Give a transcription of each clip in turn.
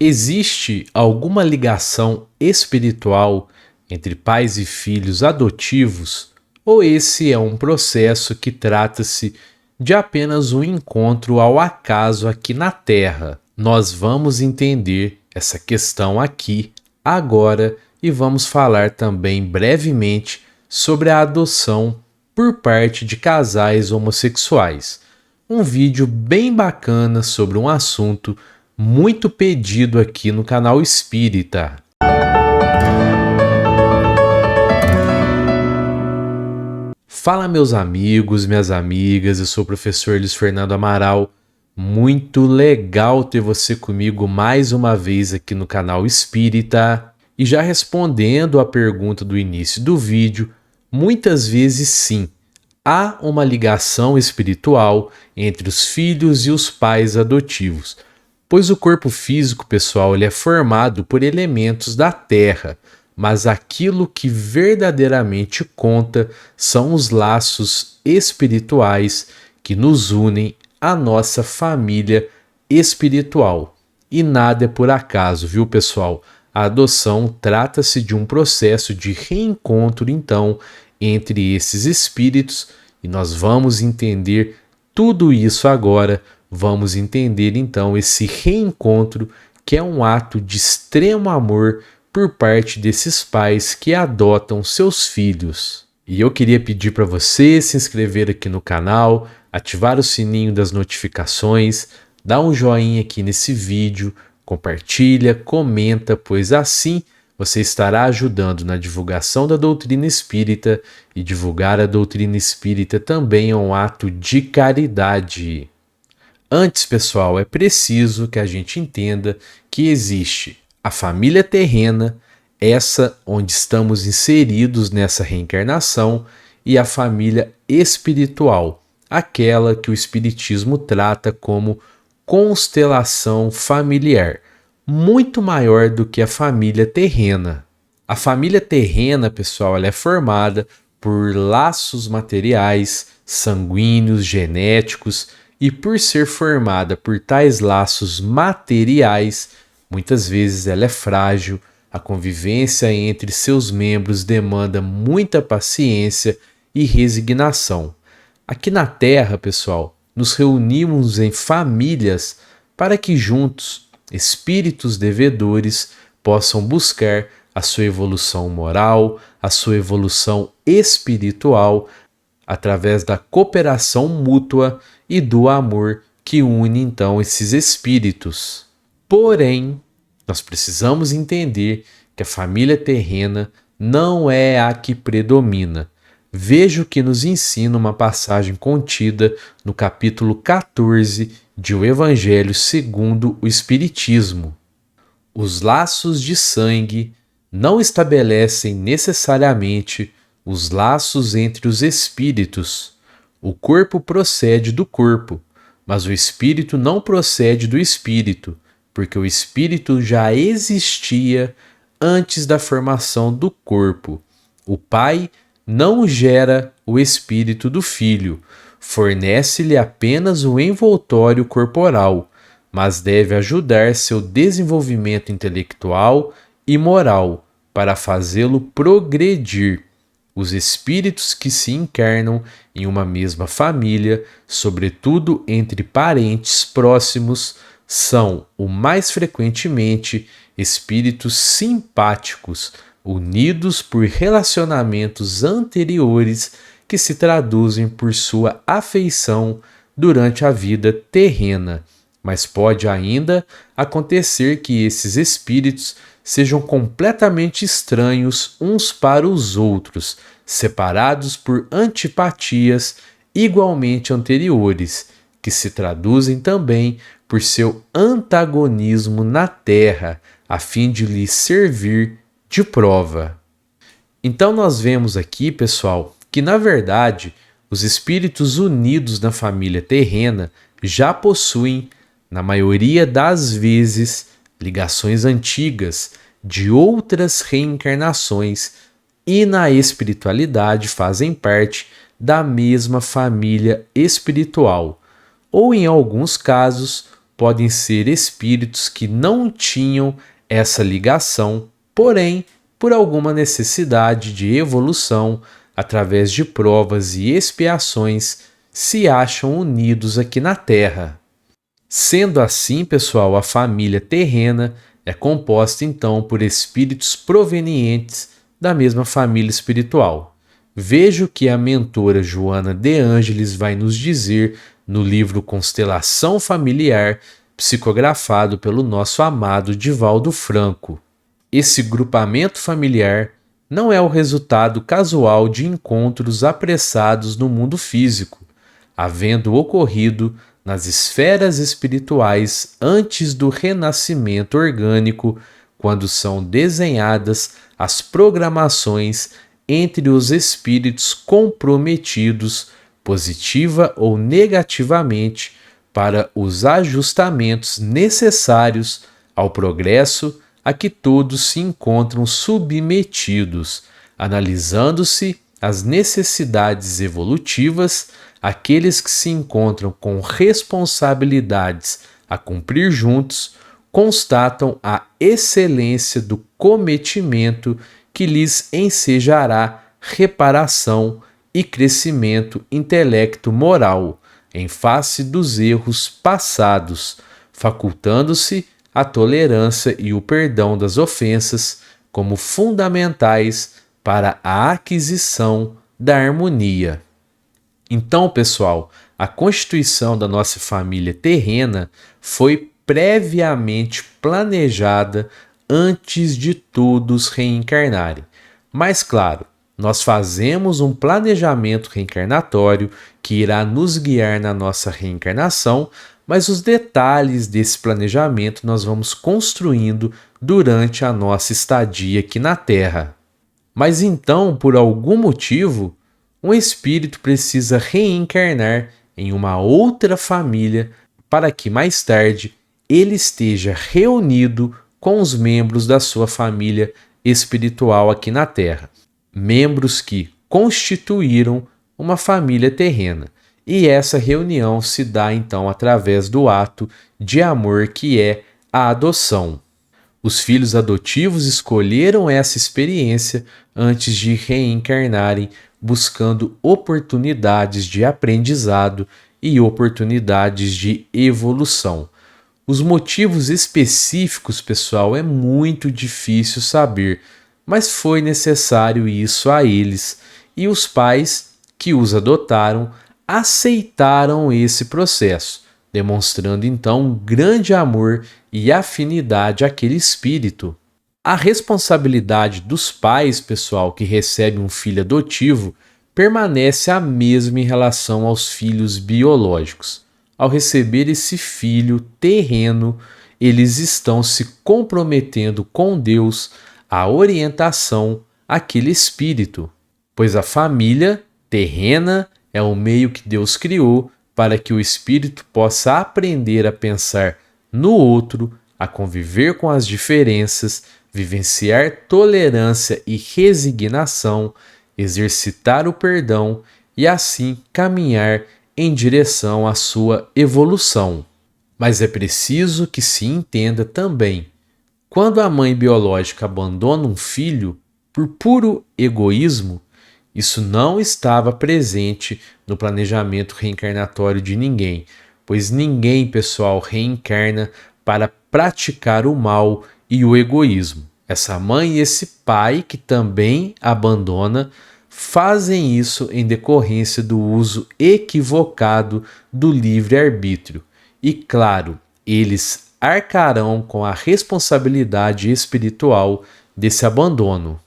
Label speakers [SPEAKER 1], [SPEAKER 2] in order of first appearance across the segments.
[SPEAKER 1] Existe alguma ligação espiritual entre pais e filhos adotivos? Ou esse é um processo que trata-se de apenas um encontro ao acaso aqui na Terra? Nós vamos entender essa questão aqui, agora, e vamos falar também brevemente sobre a adoção por parte de casais homossexuais. Um vídeo bem bacana sobre um assunto muito pedido aqui no canal Espírita. Fala, meus amigos, minhas amigas, eu sou o professor Luiz Fernando Amaral. Muito legal ter você comigo mais uma vez aqui no canal Espírita. E já respondendo a pergunta do início do vídeo, muitas vezes sim, há uma ligação espiritual entre os filhos e os pais adotivos, pois o corpo físico, pessoal, ele é formado por elementos da Terra, mas aquilo que verdadeiramente conta são os laços espirituais que nos unem à nossa família espiritual. E nada é por acaso, viu, pessoal? A adoção trata-se de um processo de reencontro, então, entre esses espíritos, e nós vamos entender tudo isso agora. Vamos entender então esse reencontro, que é um ato de extremo amor por parte desses pais que adotam seus filhos. E eu queria pedir para você se inscrever aqui no canal, ativar o sininho das notificações, dar um joinha aqui nesse vídeo, compartilha, comenta, pois assim você estará ajudando na divulgação da doutrina espírita, e divulgar a doutrina espírita também é um ato de caridade. Antes, pessoal, é preciso que a gente entenda que existe a família terrena, essa onde estamos inseridos nessa reencarnação, e a família espiritual, aquela que o Espiritismo trata como constelação familiar, muito maior do que a família terrena. A família terrena, pessoal, ela é formada por laços materiais, sanguíneos, genéticos, e por ser formada por tais laços materiais, muitas vezes ela é frágil, a convivência entre seus membros demanda muita paciência e resignação. Aqui na Terra, pessoal, nos reunimos em famílias para que juntos, espíritos devedores, possam buscar a sua evolução moral, a sua evolução espiritual, através da cooperação mútua e do amor que une então esses espíritos. Porém, nós precisamos entender que a família terrena não é a que predomina. Veja o que nos ensina uma passagem contida no capítulo 14 de O Evangelho segundo o Espiritismo. Os laços de sangue não estabelecem necessariamente os laços entre os espíritos. O corpo procede do corpo, mas o espírito não procede do espírito, porque o espírito já existia antes da formação do corpo. O pai não gera o espírito do filho, fornece-lhe apenas o envoltório corporal, mas deve ajudar seu desenvolvimento intelectual e moral para fazê-lo progredir. Os espíritos que se encarnam em uma mesma família, sobretudo entre parentes próximos, são, o mais frequentemente, espíritos simpáticos, unidos por relacionamentos anteriores que se traduzem por sua afeição durante a vida terrena. Mas pode ainda acontecer que esses espíritos sejam completamente estranhos uns para os outros, separados por antipatias igualmente anteriores, que se traduzem também por seu antagonismo na Terra, a fim de lhe servir de prova. Então nós vemos aqui, pessoal, que na verdade os espíritos unidos na família terrena já possuem, na maioria das vezes, ligações antigas de outras reencarnações e na espiritualidade fazem parte da mesma família espiritual, ou em alguns casos podem ser espíritos que não tinham essa ligação, porém, por alguma necessidade de evolução, através de provas e expiações, se acham unidos aqui na Terra. Sendo assim, pessoal, a família terrena é composta então por espíritos provenientes da mesma família espiritual. Veja o que a mentora Joana de Ângeles vai nos dizer no livro Constelação Familiar, psicografado pelo nosso amado Divaldo Franco. Esse grupamento familiar não é o resultado casual de encontros apressados no mundo físico, havendo ocorrido nas esferas espirituais antes do renascimento orgânico, quando são desenhadas as programações entre os espíritos comprometidos, positiva ou negativamente, para os ajustamentos necessários ao progresso a que todos se encontram submetidos, analisando-se as necessidades evolutivas, aqueles que se encontram com responsabilidades a cumprir juntos, constatam a excelência do cometimento que lhes ensejará reparação e crescimento intelecto-moral em face dos erros passados, facultando-se a tolerância e o perdão das ofensas como fundamentais para a aquisição da harmonia. Então, pessoal, a constituição da nossa família terrena foi previamente planejada antes de todos reencarnarem. Mas, claro, nós fazemos um planejamento reencarnatório que irá nos guiar na nossa reencarnação, mas os detalhes desse planejamento nós vamos construindo durante a nossa estadia aqui na Terra. Mas então, por algum motivo, um espírito precisa reencarnar em uma outra família para que mais tarde ele esteja reunido com os membros da sua família espiritual aqui na Terra, membros que constituíram uma família terrena. E essa reunião se dá então através do ato de amor que é a adoção. Os filhos adotivos escolheram essa experiência antes de reencarnarem, buscando oportunidades de aprendizado e oportunidades de evolução. Os motivos específicos, pessoal, é muito difícil saber, mas foi necessário isso a eles, e os pais que os adotaram aceitaram esse processo, demonstrando então um grande amor e afinidade àquele espírito. A responsabilidade dos pais, pessoal, que recebe um filho adotivo, permanece a mesma em relação aos filhos biológicos. Ao receber esse filho terreno, eles estão se comprometendo com Deus à orientação àquele espírito, pois a família terrena é o meio que Deus criou para que o espírito possa aprender a pensar no outro, a conviver com as diferenças, vivenciar tolerância e resignação, exercitar o perdão e assim caminhar em direção à sua evolução. Mas é preciso que se entenda também, quando a mãe biológica abandona um filho por puro egoísmo, isso não estava presente no planejamento reencarnatório de ninguém, pois ninguém, pessoal, reencarna para praticar o mal e o egoísmo. Essa mãe e esse pai que também abandona fazem isso em decorrência do uso equivocado do livre-arbítrio. E claro, eles arcarão com a responsabilidade espiritual desse abandono.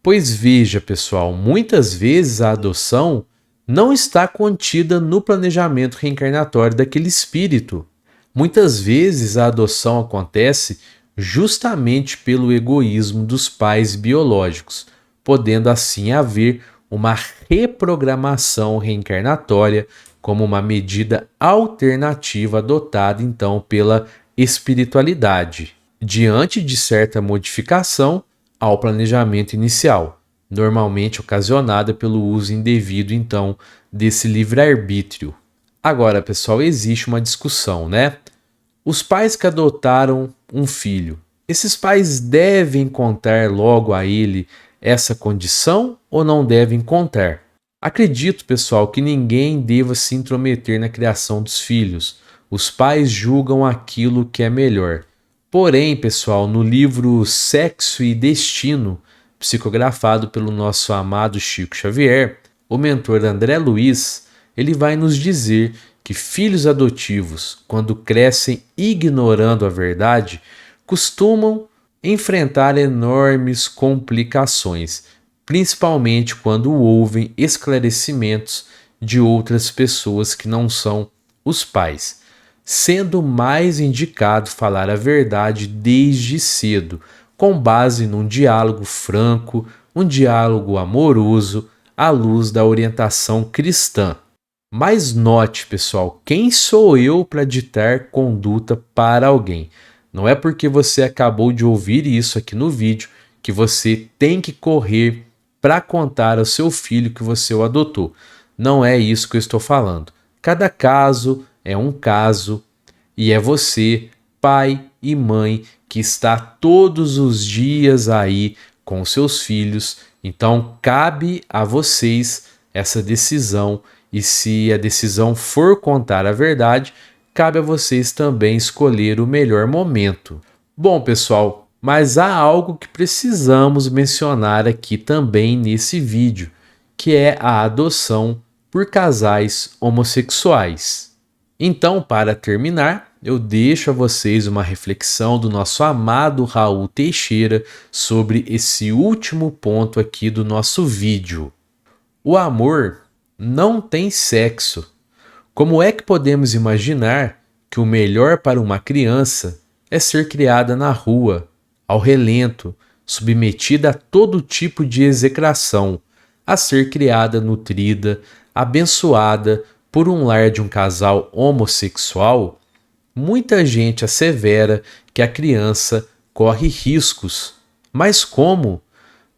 [SPEAKER 1] Pois veja, pessoal, muitas vezes a adoção não está contida no planejamento reencarnatório daquele espírito. Muitas vezes a adoção acontece justamente pelo egoísmo dos pais biológicos, podendo assim haver uma reprogramação reencarnatória como uma medida alternativa adotada então pela espiritualidade, diante de certa modificação ao planejamento inicial, normalmente ocasionada pelo uso indevido então desse livre-arbítrio. Agora, pessoal, existe uma discussão, né? Os pais que adotaram um filho, esses pais devem contar logo a ele essa condição ou não devem contar? Acredito, pessoal, que ninguém deva se intrometer na criação dos filhos. Os pais julgam aquilo que é melhor. Porém, pessoal, no livro Sexo e Destino, psicografado pelo nosso amado Chico Xavier, o mentor André Luiz, ele vai nos dizer que filhos adotivos, quando crescem ignorando a verdade, costumam enfrentar enormes complicações, principalmente quando ouvem esclarecimentos de outras pessoas que não são os pais, sendo mais indicado falar a verdade desde cedo, com base num diálogo franco, um diálogo amoroso, à luz da orientação cristã. Mas note, pessoal, quem sou eu para ditar conduta para alguém? Não é porque você acabou de ouvir isso aqui no vídeo que você tem que correr para contar ao seu filho que você o adotou. Não é isso que eu estou falando. Cada caso é um caso e é você, pai e mãe, que está todos os dias aí com seus filhos. Então, cabe a vocês essa decisão. E se a decisão for contar a verdade, cabe a vocês também escolher o melhor momento. Bom, pessoal, mas há algo que precisamos mencionar aqui também nesse vídeo, que é a adoção por casais homossexuais. Então, para terminar, eu deixo a vocês uma reflexão do nosso amado Raul Teixeira sobre esse último ponto aqui do nosso vídeo. O amor não tem sexo. Como é que podemos imaginar que o melhor para uma criança é ser criada na rua, ao relento, submetida a todo tipo de execração, a ser criada nutrida, abençoada por um lar de um casal homossexual? Muita gente assevera que a criança corre riscos. Mas como?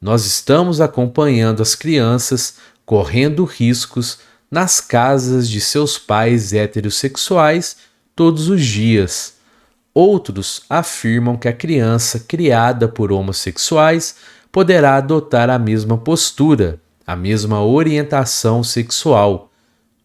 [SPEAKER 1] Nós estamos acompanhando as crianças correndo riscos nas casas de seus pais heterossexuais todos os dias. Outros afirmam que a criança criada por homossexuais poderá adotar a mesma postura, a mesma orientação sexual,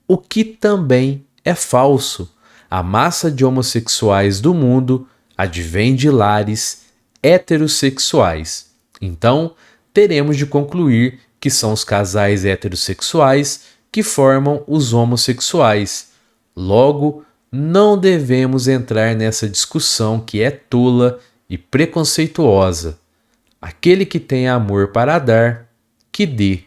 [SPEAKER 1] o que também é falso. A massa de homossexuais do mundo advém de lares heterossexuais. Então, teremos de concluir que são os casais heterossexuais que formam os homossexuais. Logo, não devemos entrar nessa discussão que é tola e preconceituosa. Aquele que tem amor para dar, que dê.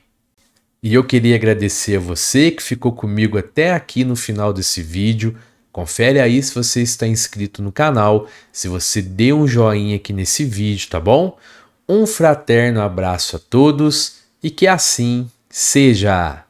[SPEAKER 1] E eu queria agradecer a você que ficou comigo até aqui no final desse vídeo. Confere aí se você está inscrito no canal, se você deu um joinha aqui nesse vídeo, tá bom? Um fraterno abraço a todos e que assim seja!